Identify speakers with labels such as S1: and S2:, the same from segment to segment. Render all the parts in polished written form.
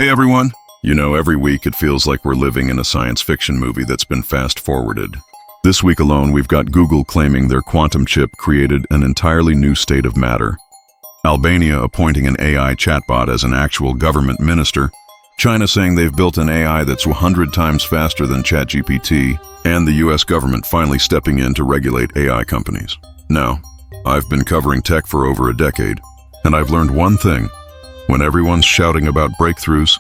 S1: Hey everyone! You know, every week it feels like we're living in a science fiction movie that's been fast-forwarded. This week alone, we've got Google claiming their quantum chip created an entirely new state of matter, Albania appointing an AI chatbot as an actual government minister, China saying they've built an AI that's 100 times faster than ChatGPT, and the US government finally stepping in to regulate AI companies. Now, I've been covering tech for over a decade, and I've learned one thing. When everyone's shouting about breakthroughs,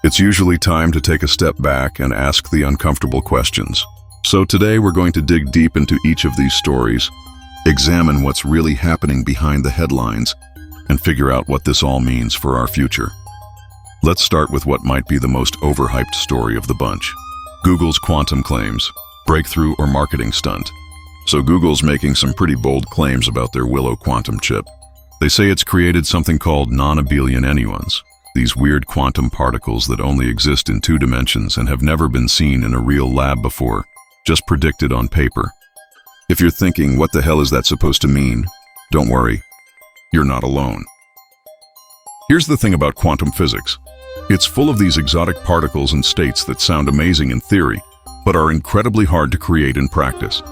S1: it's usually time to take a step back and ask the uncomfortable questions. So today we're going to dig deep into each of these stories, examine what's really happening behind the headlines, and figure out what this all means for our future. Let's start with what might be the most overhyped story of the bunch. Google's quantum claims, breakthrough or marketing stunt. So Google's making some pretty bold claims about their Willow quantum chip. They say it's created something called non-abelian anyons, these weird quantum particles that only exist in 2 dimensions and have never been seen in a real lab before, just predicted on paper. If you're thinking, what the hell is that supposed to mean? Don't worry, you're not alone. Here's the thing about quantum physics. It's full of these exotic particles and states that sound amazing in theory, but are incredibly hard to create in practice.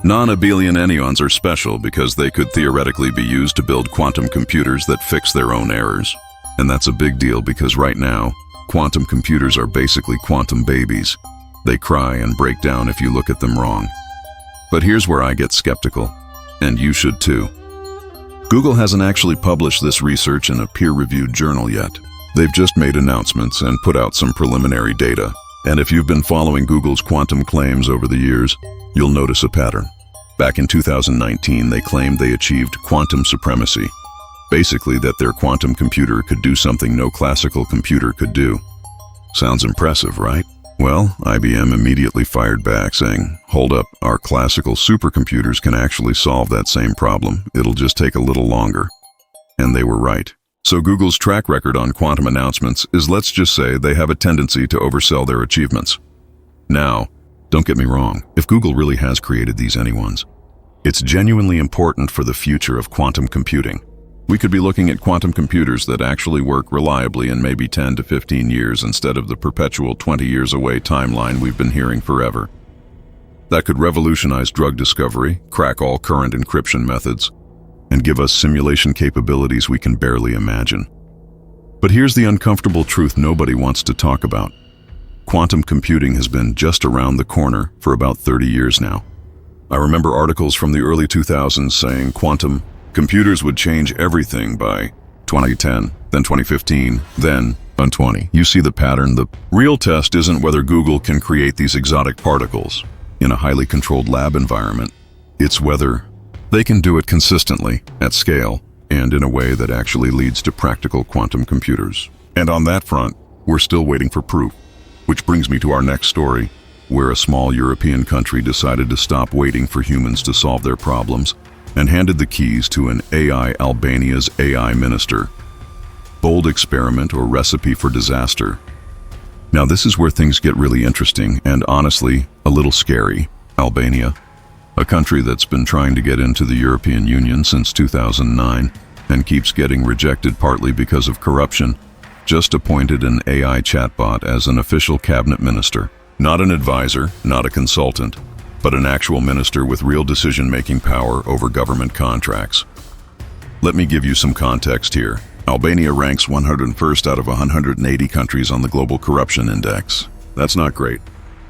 S1: Non-abelian anyons are special because they could theoretically be used to build quantum computers that fix their own errors. And that's a big deal because right now, quantum computers are basically quantum babies. They cry and break down if you look at them wrong. But here's where I get skeptical, and you should too. Google hasn't actually published this research in a peer-reviewed journal yet. They've just made announcements and put out some preliminary data. And if you've been following Google's quantum claims over the years, you'll notice a pattern. Back in 2019, they claimed they achieved quantum supremacy. Basically that their quantum computer could do something no classical computer could do. Sounds impressive, right? Well, IBM immediately fired back saying, hold up, our classical supercomputers can actually solve that same problem. It'll just take a little longer. And they were right. So Google's track record on quantum announcements is, let's just say, they have a tendency to oversell their achievements. Now, don't get me wrong, if Google really has created these anyons, it's genuinely important for the future of quantum computing. We could be looking at quantum computers that actually work reliably in maybe 10 to 15 years instead of the perpetual 20 years away timeline we've been hearing forever. That could revolutionize drug discovery, crack all current encryption methods, and give us simulation capabilities we can barely imagine. But here's the uncomfortable truth nobody wants to talk about. Quantum computing has been just around the corner for about 30 years now. I remember articles from the early 2000s saying quantum computers would change everything by 2010, then 2015, then 2020. You see the pattern. The real test isn't whether Google can create these exotic particles in a highly controlled lab environment. It's whether they can do it consistently, at scale, and in a way that actually leads to practical quantum computers. And on that front, we're still waiting for proof. Which brings me to our next story, where a small European country decided to stop waiting for humans to solve their problems and handed the keys to an Albania's AI minister. Bold experiment or recipe for disaster. Now this is where things get really interesting and honestly, a little scary. Albania, a country that's been trying to get into the European Union since 2009 and keeps getting rejected partly because of corruption, just appointed an AI chatbot as an official cabinet minister. Not an advisor, not a consultant, but an actual minister with real decision-making power over government contracts. Let me give you some context here. Albania ranks 101st out of 180 countries on the Global Corruption Index. That's not great.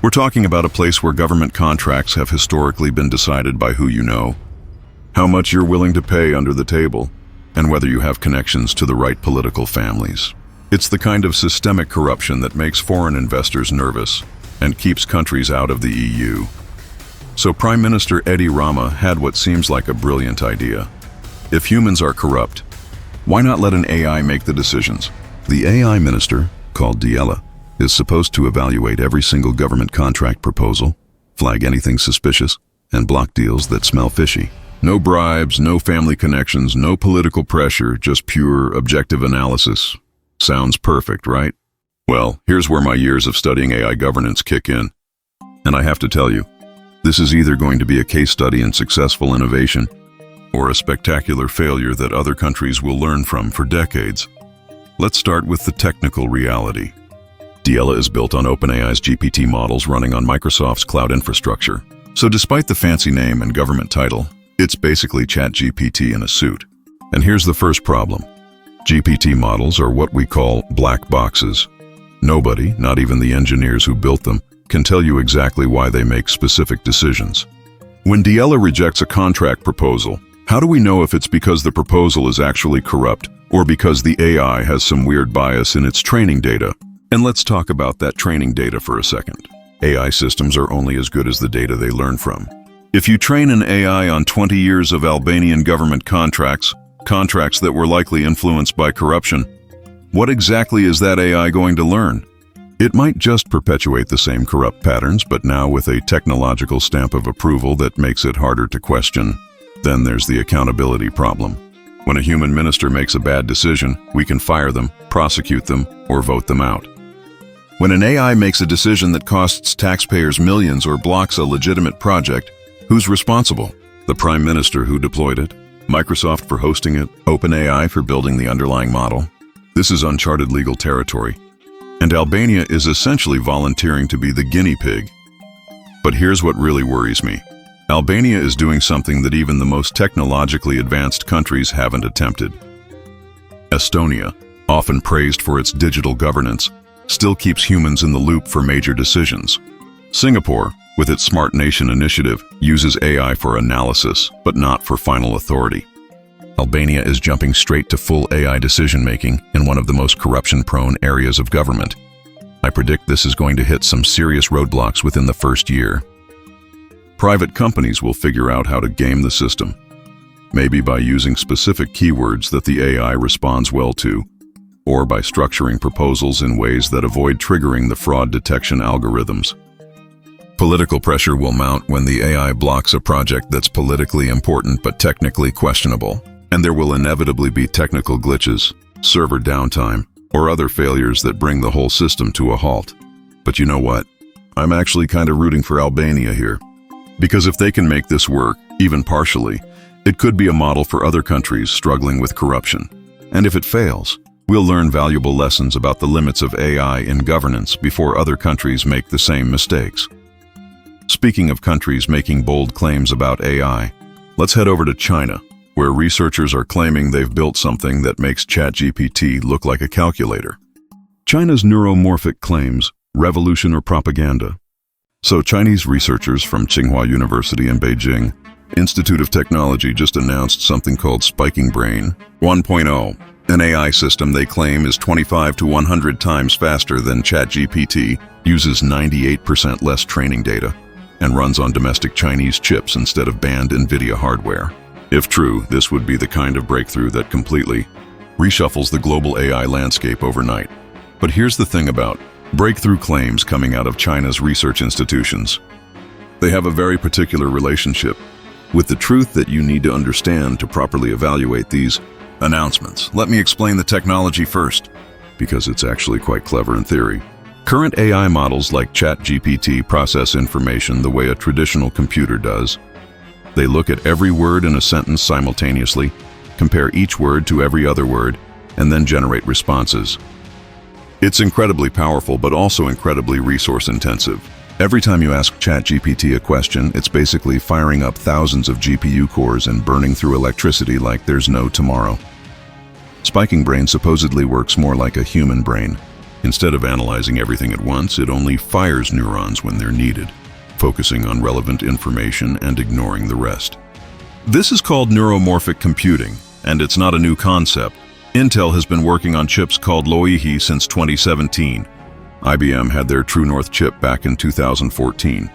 S1: We're talking about a place where government contracts have historically been decided by who you know, how much you're willing to pay under the table, and whether you have connections to the right political families. It's the kind of systemic corruption that makes foreign investors nervous and keeps countries out of the EU. So Prime Minister Edi Rama had what seems like a brilliant idea. If humans are corrupt, why not let an AI make the decisions? The AI minister, called Diela, is supposed to evaluate every single government contract proposal, flag anything suspicious, and block deals that smell fishy. No bribes, no family connections, no political pressure, just pure, objective analysis. Sounds perfect, right? Well, here's where my years of studying AI governance kick in. And I have to tell you, this is either going to be a case study in successful innovation or a spectacular failure that other countries will learn from for decades. Let's start with the technical reality. Diela is built on OpenAI's GPT models running on Microsoft's cloud infrastructure. So despite the fancy name and government title, it's basically ChatGPT in a suit. And here's the first problem. GPT models are what we call black boxes. Nobody, not even the engineers who built them, can tell you exactly why they make specific decisions. When Diela rejects a contract proposal, how do we know if it's because the proposal is actually corrupt or because the AI has some weird bias in its training data? And let's talk about that training data for a second. AI systems are only as good as the data they learn from. If you train an AI on 20 years of Albanian government contracts that were likely influenced by corruption, what exactly is that AI going to learn? It might just perpetuate the same corrupt patterns, but now with a technological stamp of approval that makes it harder to question. Then there's the accountability problem. When a human minister makes a bad decision, we can fire them, prosecute them, or vote them out. When an AI makes a decision that costs taxpayers millions or blocks a legitimate project, who's responsible? The Prime Minister who deployed it? Microsoft for hosting it? OpenAI for building the underlying model? This is uncharted legal territory. And Albania is essentially volunteering to be the guinea pig. But here's what really worries me. Albania is doing something that even the most technologically advanced countries haven't attempted. Estonia, often praised for its digital governance, still keeps humans in the loop for major decisions. Singapore, with its Smart Nation initiative, uses AI for analysis, but not for final authority. Albania is jumping straight to full AI decision-making in one of the most corruption-prone areas of government. I predict this is going to hit some serious roadblocks within the first year. Private companies will figure out how to game the system, maybe by using specific keywords that the AI responds well to, or by structuring proposals in ways that avoid triggering the fraud detection algorithms. Political pressure will mount when the AI blocks a project that's politically important but technically questionable. And there will inevitably be technical glitches, server downtime, or other failures that bring the whole system to a halt. But you know what? I'm actually kind of rooting for Albania here. Because if they can make this work, even partially, it could be a model for other countries struggling with corruption. And if it fails, we'll learn valuable lessons about the limits of AI in governance before other countries make the same mistakes. Speaking of countries making bold claims about AI, let's head over to China, where researchers are claiming they've built something that makes ChatGPT look like a calculator. China's neuromorphic claims, revolution or propaganda. So Chinese researchers from Tsinghua University in Beijing Institute of Technology just announced something called Spiking Brain 1.0, an AI system they claim is 25 to 100 times faster than ChatGPT, uses 98% less training data, and runs on domestic Chinese chips instead of banned NVIDIA hardware. If true, this would be the kind of breakthrough that completely reshuffles the global AI landscape overnight. But here's the thing about breakthrough claims coming out of China's research institutions. They have a very particular relationship with the truth that you need to understand to properly evaluate these announcements. Let me explain the technology first, because it's actually quite clever in theory. Current AI models like ChatGPT process information the way a traditional computer does. They look at every word in a sentence simultaneously, compare each word to every other word, and then generate responses. It's incredibly powerful, but also incredibly resource-intensive. Every time you ask ChatGPT a question, it's basically firing up thousands of GPU cores and burning through electricity like there's no tomorrow. Spiking Brain supposedly works more like a human brain. Instead of analyzing everything at once, it only fires neurons when they're needed, focusing on relevant information and ignoring the rest. This is called neuromorphic computing, and it's not a new concept. Intel has been working on chips called Loihi since 2017. IBM had their True North chip back in 2014.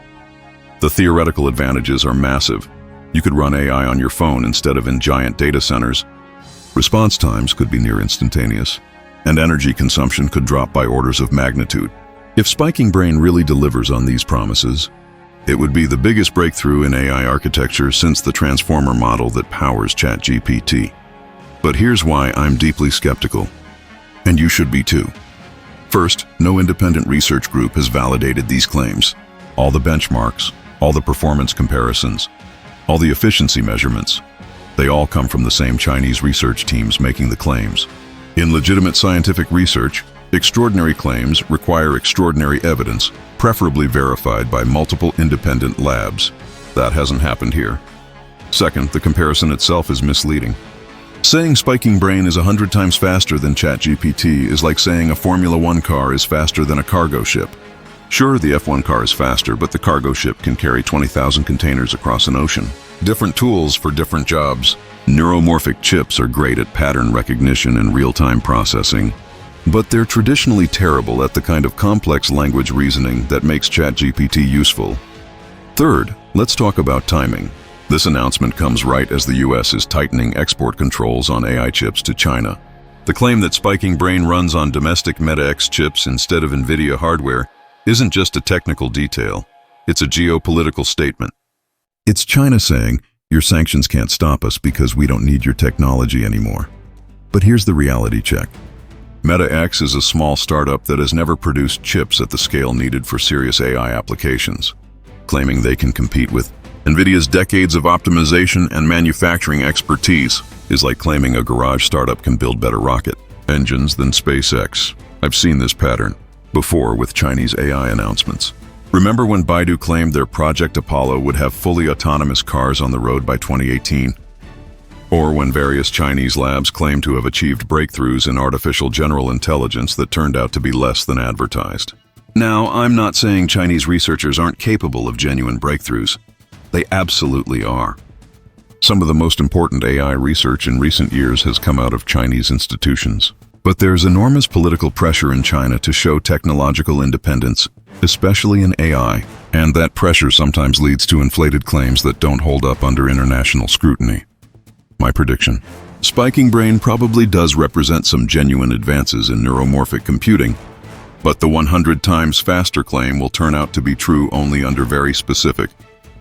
S1: The theoretical advantages are massive. You could run AI on your phone instead of in giant data centers. Response times could be near instantaneous, and energy consumption could drop by orders of magnitude. If Spiking Brain really delivers on these promises, it would be the biggest breakthrough in AI architecture since the transformer model that powers ChatGPT. But here's why I'm deeply skeptical, and you should be too. First, no independent research group has validated these claims. All the benchmarks, all the performance comparisons, all the efficiency measurements, they all come from the same Chinese research teams making the claims. In legitimate scientific research, extraordinary claims require extraordinary evidence, preferably verified by multiple independent labs. That hasn't happened here. Second, the comparison itself is misleading. Saying Spiking Brain is 100 times faster than ChatGPT is like saying a Formula One car is faster than a cargo ship. Sure, the F1 car is faster, but the cargo ship can carry 20,000 containers across an ocean. Different tools for different jobs. Neuromorphic chips are great at pattern recognition and real-time processing, but they're traditionally terrible at the kind of complex language reasoning that makes ChatGPT useful. Third, let's talk about timing. This announcement comes right as the US is tightening export controls on AI chips to China. The claim that Spiking Brain runs on domestic Meta-X chips instead of NVIDIA hardware isn't just a technical detail, it's a geopolitical statement. It's China saying, your sanctions can't stop us because we don't need your technology anymore. But here's the reality check. Meta-X is a small startup that has never produced chips at the scale needed for serious AI applications. Claiming they can compete with NVIDIA's decades of optimization and manufacturing expertise is like claiming a garage startup can build better rocket engines than SpaceX. I've seen this pattern before with Chinese AI announcements. Remember when Baidu claimed their Project Apollo would have fully autonomous cars on the road by 2018? Or when various Chinese labs claimed to have achieved breakthroughs in artificial general intelligence that turned out to be less than advertised. Now, I'm not saying Chinese researchers aren't capable of genuine breakthroughs. They absolutely are. Some of the most important AI research in recent years has come out of Chinese institutions. But there's enormous political pressure in China to show technological independence, especially in AI, and that pressure sometimes leads to inflated claims that don't hold up under international scrutiny. My prediction: Spiking Brain probably does represent some genuine advances in neuromorphic computing, but the 100 times faster claim will turn out to be true only under very specific,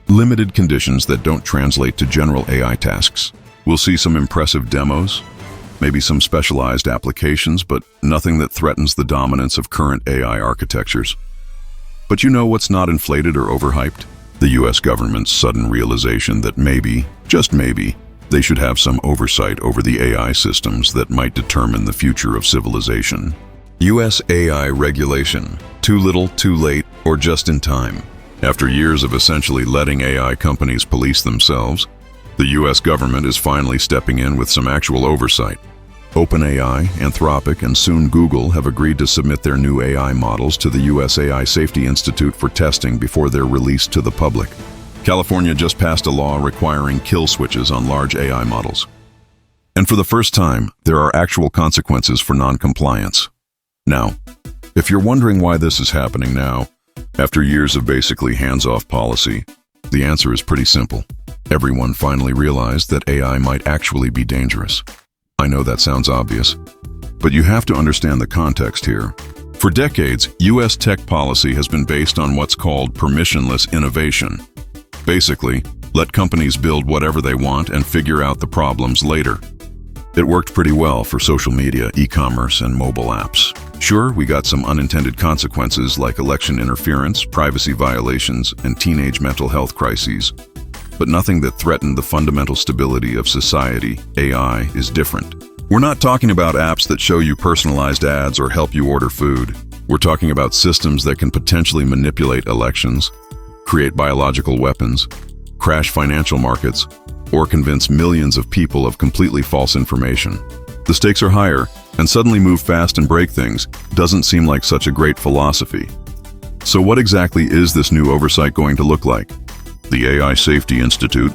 S1: limited conditions that don't translate to general AI tasks. We'll see some impressive demos, maybe some specialized applications, but nothing that threatens the dominance of current AI architectures. But you know what's not inflated or overhyped? The US government's sudden realization that maybe, just maybe, they should have some oversight over the AI systems that might determine the future of civilization. US AI regulation: too little, too late, or just in time. After years of essentially letting AI companies police themselves, the US government is finally stepping in with some actual oversight. OpenAI, Anthropic, and soon Google have agreed to submit their new AI models to the US AI Safety Institute for testing before they're released to the public. California just passed a law requiring kill switches on large AI models. And for the first time, there are actual consequences for non-compliance. Now, if you're wondering why this is happening now, after years of basically hands-off policy, the answer is pretty simple. Everyone finally realized that AI might actually be dangerous. I know that sounds obvious, but you have to understand the context here. For decades, US tech policy has been based on what's called permissionless innovation. Basically, let companies build whatever they want and figure out the problems later. It worked pretty well for social media, e-commerce, and mobile apps. Sure, we got some unintended consequences like election interference, privacy violations, and teenage mental health crises, but nothing that threatened the fundamental stability of society. AI is different. We're not talking about apps that show you personalized ads or help you order food. We're talking about systems that can potentially manipulate elections, create biological weapons, crash financial markets, or convince millions of people of completely false information. The stakes are higher, and suddenly move fast and break things doesn't seem like such a great philosophy. So what exactly is this new oversight going to look like? The AI Safety Institute,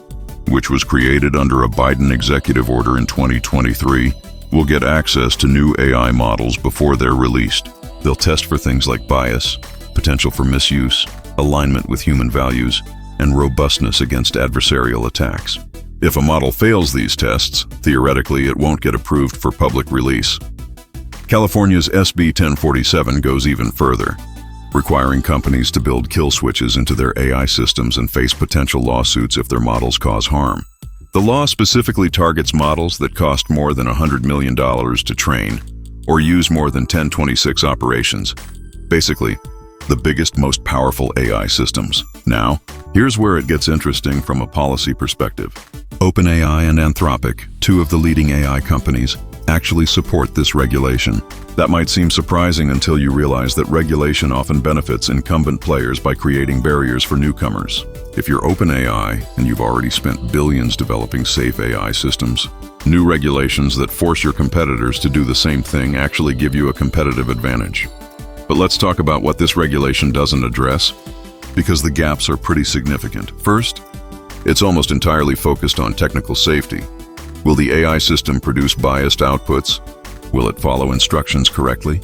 S1: which was created under a Biden executive order in 2023, will get access to new AI models before they're released. They'll test for things like bias, potential for misuse, alignment with human values, and robustness against adversarial attacks. If a model fails these tests, theoretically it won't get approved for public release. California's SB 1047 goes even further, requiring companies to build kill switches into their AI systems and face potential lawsuits if their models cause harm. The law specifically targets models that cost more than $100 million to train or use more than 1026 operations. Basically, the biggest, most powerful AI systems. Now, here's where it gets interesting from a policy perspective. OpenAI and Anthropic, two of the leading AI companies, actually support this regulation. That might seem surprising until you realize that regulation often benefits incumbent players by creating barriers for newcomers. If you're OpenAI and you've already spent billions developing safe AI systems, new regulations that force your competitors to do the same thing actually give you a competitive advantage. But let's talk about what this regulation doesn't address, because the gaps are pretty significant. First, it's almost entirely focused on technical safety. Will the AI system produce biased outputs? Will it follow instructions correctly?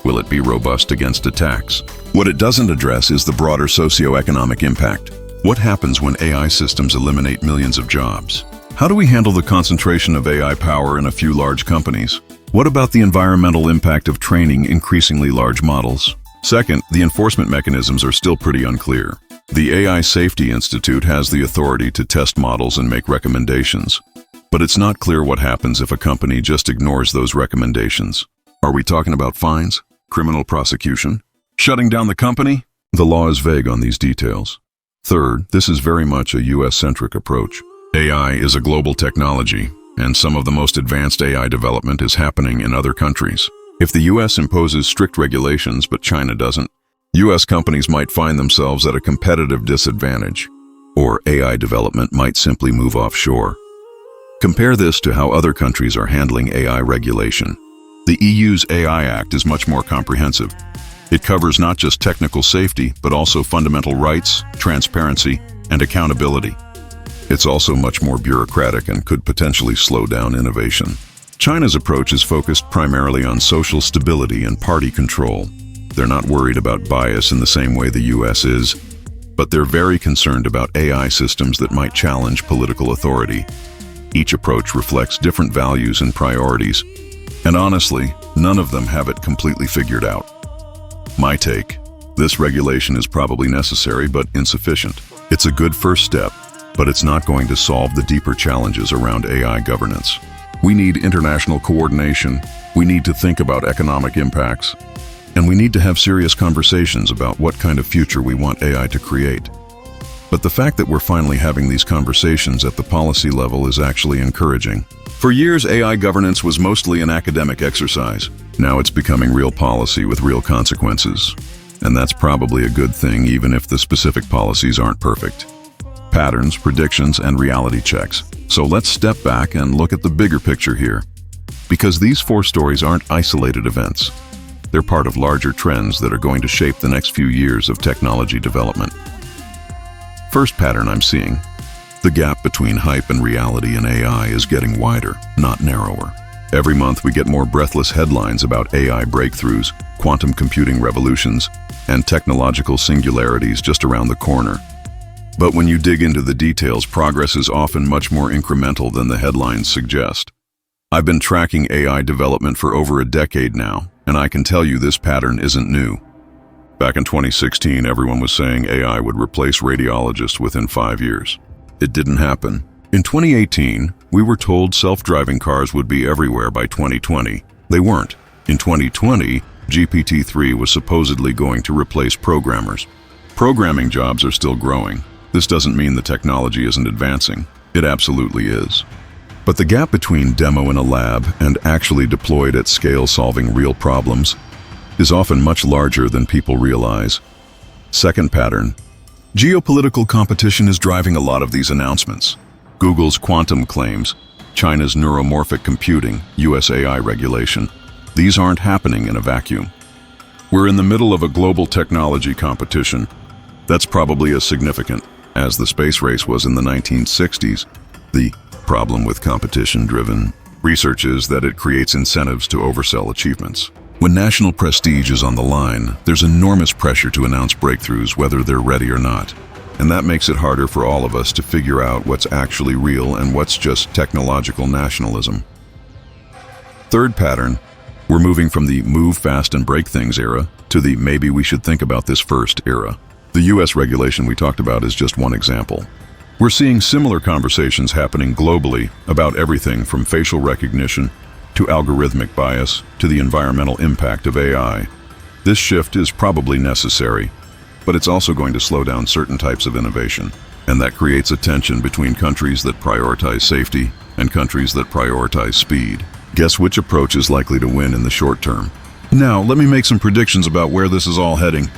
S1: Will it be robust against attacks? What it doesn't address is the broader socioeconomic impact. What happens when AI systems eliminate millions of jobs? How do we handle the concentration of AI power in a few large companies? What about the environmental impact of training increasingly large models? Second, the enforcement mechanisms are still pretty unclear. The AI Safety Institute has the authority to test models and make recommendations, but it's not clear what happens if a company just ignores those recommendations. Are we talking about fines? Criminal prosecution? Shutting down the company? The law is vague on these details. Third, this is very much a US-centric approach. AI is a global technology, and some of the most advanced AI development is happening in other countries. If the US imposes strict regulations but China doesn't, US companies might find themselves at a competitive disadvantage, or AI development might simply move offshore. Compare this to how other countries are handling AI regulation. The EU's AI Act is much more comprehensive. It covers not just technical safety, but also fundamental rights, transparency, and accountability. It's also much more bureaucratic and could potentially slow down innovation. China's approach is focused primarily on social stability and party control. They're not worried about bias in the same way the US is, but they're very concerned about AI systems that might challenge political authority. Each approach reflects different values and priorities, and honestly, none of them have it completely figured out. My take: this regulation is probably necessary but insufficient. It's a good first step, but it's not going to solve the deeper challenges around AI governance. We need international coordination, we need to think about economic impacts, and we need to have serious conversations about what kind of future we want AI to create. But the fact that we're finally having these conversations at the policy level is actually encouraging. For years, AI governance was mostly an academic exercise. Now it's becoming real policy with real consequences. And that's probably a good thing, even if the specific policies aren't perfect. Patterns, predictions, and reality checks. So let's step back and look at the bigger picture here. Because these 4 stories aren't isolated events. They're part of larger trends that are going to shape the next few years of technology development. First pattern I'm seeing: the gap between hype and reality in AI is getting wider, not narrower. Every month we get more breathless headlines about AI breakthroughs, quantum computing revolutions, and technological singularities just around the corner. But when you dig into the details, progress is often much more incremental than the headlines suggest. I've been tracking AI development for over a decade now, and I can tell you this pattern isn't new. Back in 2016, everyone was saying AI would replace radiologists within 5 years. It didn't happen. In 2018, we were told self-driving cars would be everywhere by 2020. They weren't. In 2020, GPT-3 was supposedly going to replace programmers. Programming jobs are still growing. This doesn't mean the technology isn't advancing. It absolutely is. But the gap between demo in a lab and actually deployed at scale solving real problems is often much larger than people realize. Second pattern: geopolitical competition is driving a lot of these announcements. Google's quantum claims, China's neuromorphic computing, US AI regulation. These aren't happening in a vacuum. We're in the middle of a global technology competition. That's probably as significant as the space race was in the 1960s. The problem with competition-driven research is that it creates incentives to oversell achievements. When national prestige is on the line, there's enormous pressure to announce breakthroughs whether they're ready or not. And that makes it harder for all of us to figure out what's actually real and what's just technological nationalism. Third pattern: we're moving from the move fast and break things era to the maybe we should think about this first era. The US regulation we talked about is just one example. We're seeing similar conversations happening globally about everything from facial recognition to algorithmic bias to the environmental impact of AI. This shift is probably necessary, but it's also going to slow down certain types of innovation, and that creates a tension between countries that prioritize safety and countries that prioritize speed. Guess which approach is likely to win in the short term? Now, let me make some predictions about where this is all heading.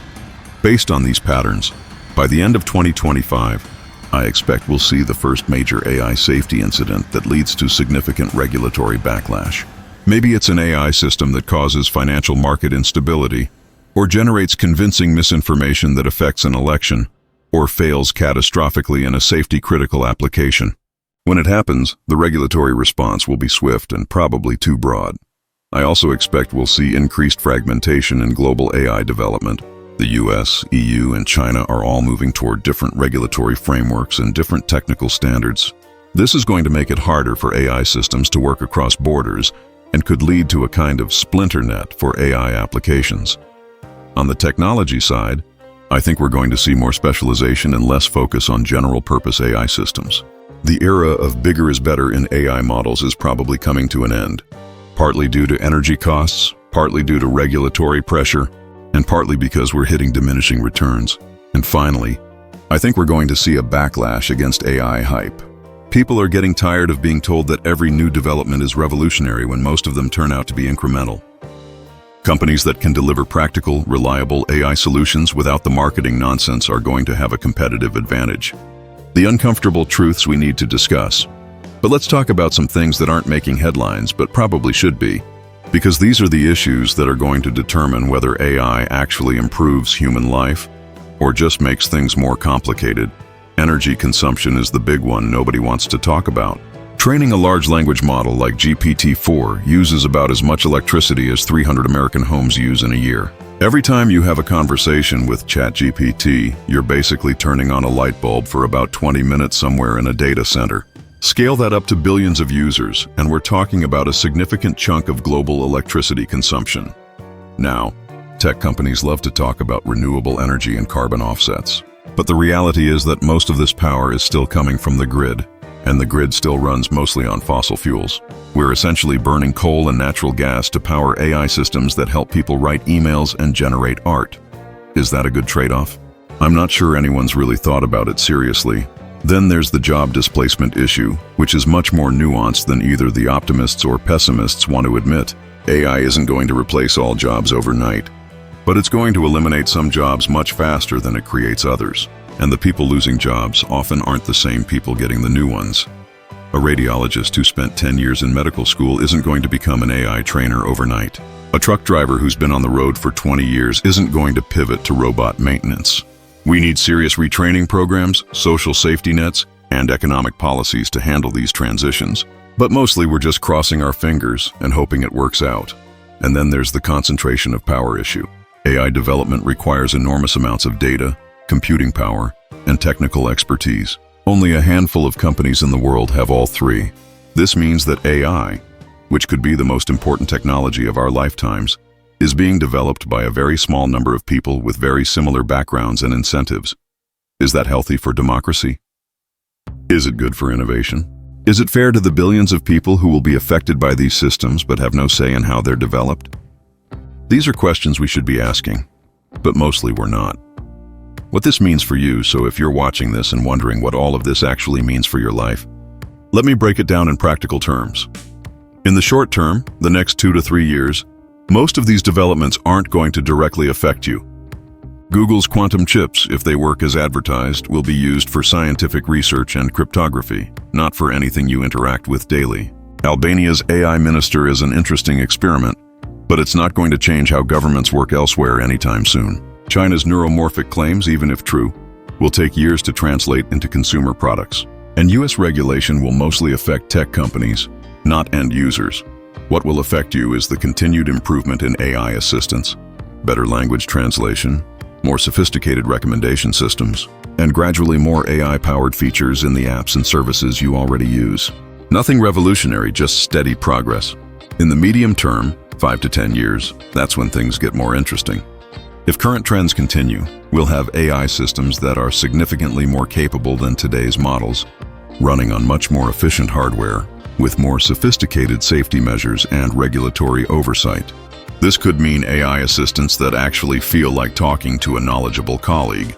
S1: Based on these patterns, by the end of 2025, I expect we'll see the first major AI safety incident that leads to significant regulatory backlash. Maybe it's an AI system that causes financial market instability, or generates convincing misinformation that affects an election, or fails catastrophically in a safety-critical application. When it happens, the regulatory response will be swift and probably too broad. I also expect we'll see increased fragmentation in global AI development. The US, EU, and China are all moving toward different regulatory frameworks and different technical standards. This is going to make it harder for AI systems to work across borders and could lead to a kind of splinter net for AI applications. On the technology side, I think we're going to see more specialization and less focus on general-purpose AI systems. The era of bigger is better in AI models is probably coming to an end, partly due to energy costs, partly due to regulatory pressure, and partly because we're hitting diminishing returns. And finally, I think we're going to see a backlash against AI hype. People are getting tired of being told that every new development is revolutionary when most of them turn out to be incremental. Companies that can deliver practical, reliable AI solutions without the marketing nonsense are going to have a competitive advantage. The uncomfortable truths we need to discuss. But let's talk about some things that aren't making headlines but probably should be, because these are the issues that are going to determine whether AI actually improves human life or just makes things more complicated. Energy consumption is the big one nobody wants to talk about. Training a large language model like GPT-4 uses about as much electricity as 300 American homes use in a year. Every time you have a conversation with ChatGPT, you're basically turning on a light bulb for about 20 minutes somewhere in a data center. Scale that up to billions of users, and we're talking about a significant chunk of global electricity consumption. Now, tech companies love to talk about renewable energy and carbon offsets. But the reality is that most of this power is still coming from the grid, and the grid still runs mostly on fossil fuels. We're essentially burning coal and natural gas to power AI systems that help people write emails and generate art. Is that a good trade-off? I'm not sure anyone's really thought about it seriously. Then there's the job displacement issue, which is much more nuanced than either the optimists or pessimists want to admit. AI isn't going to replace all jobs overnight, but it's going to eliminate some jobs much faster than it creates others. And the people losing jobs often aren't the same people getting the new ones. A radiologist who spent 10 years in medical school isn't going to become an AI trainer overnight. A truck driver who's been on the road for 20 years isn't going to pivot to robot maintenance. We need serious retraining programs, social safety nets, and economic policies to handle these transitions. But mostly we're just crossing our fingers and hoping it works out. And then there's the concentration of power issue. AI development requires enormous amounts of data, computing power, and technical expertise. Only a handful of companies in the world have all three. This means that AI, which could be the most important technology of our lifetimes, is being developed by a very small number of people with very similar backgrounds and incentives. Is that healthy for democracy? Is it good for innovation? Is it fair to the billions of people who will be affected by these systems but have no say in how they're developed? These are questions we should be asking, but mostly we're not. What this means for you, so if you're watching this and wondering what all of this actually means for your life, let me break it down in practical terms. In the short term, the next 2 to 3 years, most of these developments aren't going to directly affect you. Google's quantum chips, if they work as advertised, will be used for scientific research and cryptography, not for anything you interact with daily. Albania's AI minister is an interesting experiment, but it's not going to change how governments work elsewhere anytime soon. China's neuromorphic claims, even if true, will take years to translate into consumer products. And US regulation will mostly affect tech companies, not end users. What will affect you is the continued improvement in AI assistance, better language translation, more sophisticated recommendation systems, and gradually more AI-powered features in the apps and services you already use. Nothing revolutionary, just steady progress. In the medium term, 5 to 10 years, that's when things get more interesting. If current trends continue, we'll have AI systems that are significantly more capable than today's models, running on much more efficient hardware, with more sophisticated safety measures and regulatory oversight. This could mean AI assistants that actually feel like talking to a knowledgeable colleague,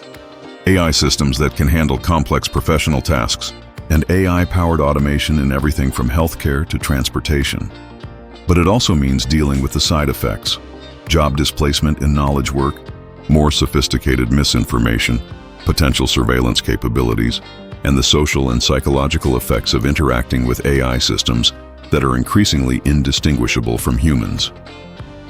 S1: AI systems that can handle complex professional tasks, and AI-powered automation in everything from healthcare to transportation. But it also means dealing with the side effects: job displacement in knowledge work, more sophisticated misinformation, potential surveillance capabilities, and the social and psychological effects of interacting with AI systems that are increasingly indistinguishable from humans.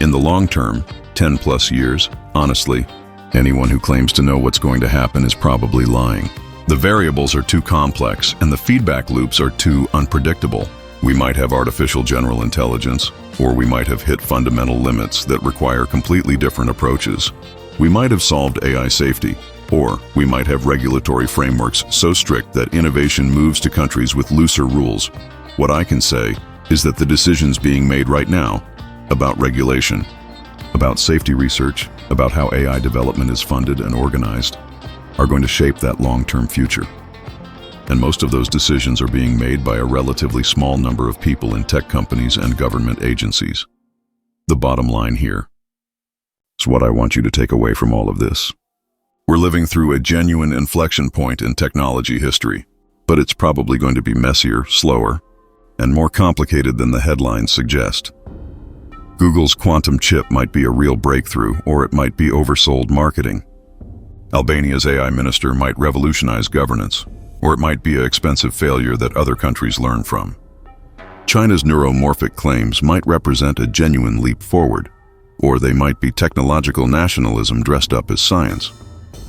S1: In the long term, 10+ years, honestly, anyone who claims to know what's going to happen is probably lying. The variables are too complex and the feedback loops are too unpredictable. We might have artificial general intelligence, or we might have hit fundamental limits that require completely different approaches. We might have solved AI safety, or we might have regulatory frameworks so strict that innovation moves to countries with looser rules. What I can say is that the decisions being made right now about regulation, about safety research, about how AI development is funded and organized, are going to shape that long-term future. And most of those decisions are being made by a relatively small number of people in tech companies and government agencies. The bottom line here is what I want you to take away from all of this. We're living through a genuine inflection point in technology history, but it's probably going to be messier, slower, and more complicated than the headlines suggest. Google's quantum chip might be a real breakthrough, or it might be oversold marketing. Albania's AI minister might revolutionize governance, or it might be an expensive failure that other countries learn from. China's neuromorphic claims might represent a genuine leap forward, or they might be technological nationalism dressed up as science.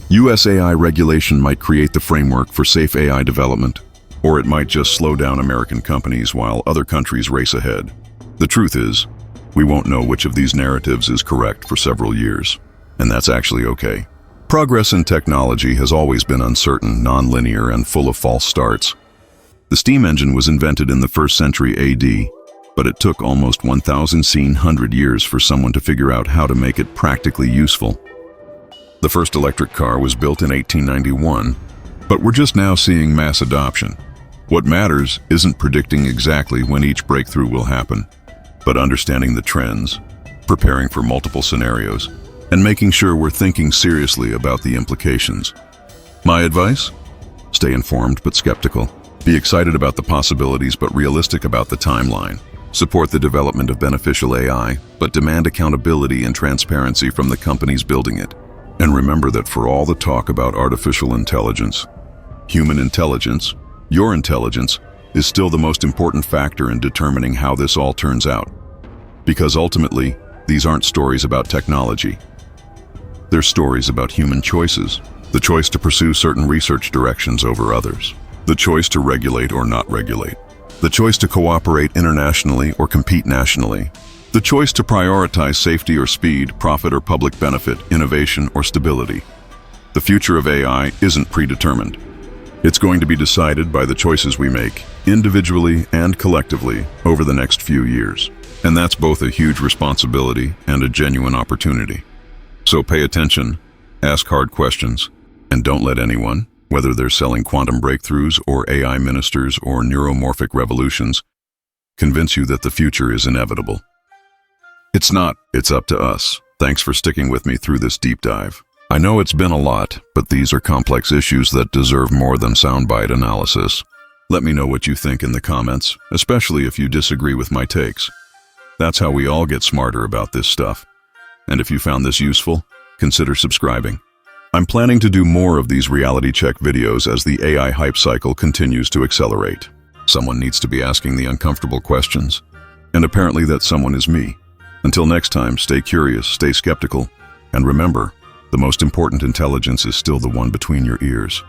S1: US AI regulation might create the framework for safe AI development, or it might just slow down American companies while other countries race ahead. The truth is, we won't know which of these narratives is correct for several years, and that's actually okay. Progress in technology has always been uncertain, non-linear, and full of false starts. The steam engine was invented in the 1st century AD, but it took almost 1,100 years for someone to figure out how to make it practically useful. The first electric car was built in 1891, but we're just now seeing mass adoption. What matters isn't predicting exactly when each breakthrough will happen, but understanding the trends, preparing for multiple scenarios, and making sure we're thinking seriously about the implications. My advice? Stay informed but skeptical. Be excited about the possibilities but realistic about the timeline. Support the development of beneficial AI, but demand accountability and transparency from the companies building it. And remember that for all the talk about artificial intelligence, human intelligence, your intelligence, is still the most important factor in determining how this all turns out. Because ultimately, these aren't stories about technology. They're stories about human choices. The choice to pursue certain research directions over others. The choice to regulate or not regulate. The choice to cooperate internationally or compete nationally. The choice to prioritize safety or speed, profit or public benefit, innovation or stability. The future of AI isn't predetermined. It's going to be decided by the choices we make, individually and collectively, over the next few years. And that's both a huge responsibility and a genuine opportunity. So pay attention, ask hard questions, and don't let anyone, whether they're selling quantum breakthroughs or AI ministers or neuromorphic revolutions, convince you that the future is inevitable. It's not. It's up to us. Thanks for sticking with me through this deep dive. I know it's been a lot, but these are complex issues that deserve more than soundbite analysis. Let me know what you think in the comments, especially if you disagree with my takes. That's how we all get smarter about this stuff. And if you found this useful, consider subscribing. I'm planning to do more of these reality check videos as the AI hype cycle continues to accelerate. Someone needs to be asking the uncomfortable questions, and apparently that someone is me. Until next time, stay curious, stay skeptical, and remember, the most important intelligence is still the one between your ears.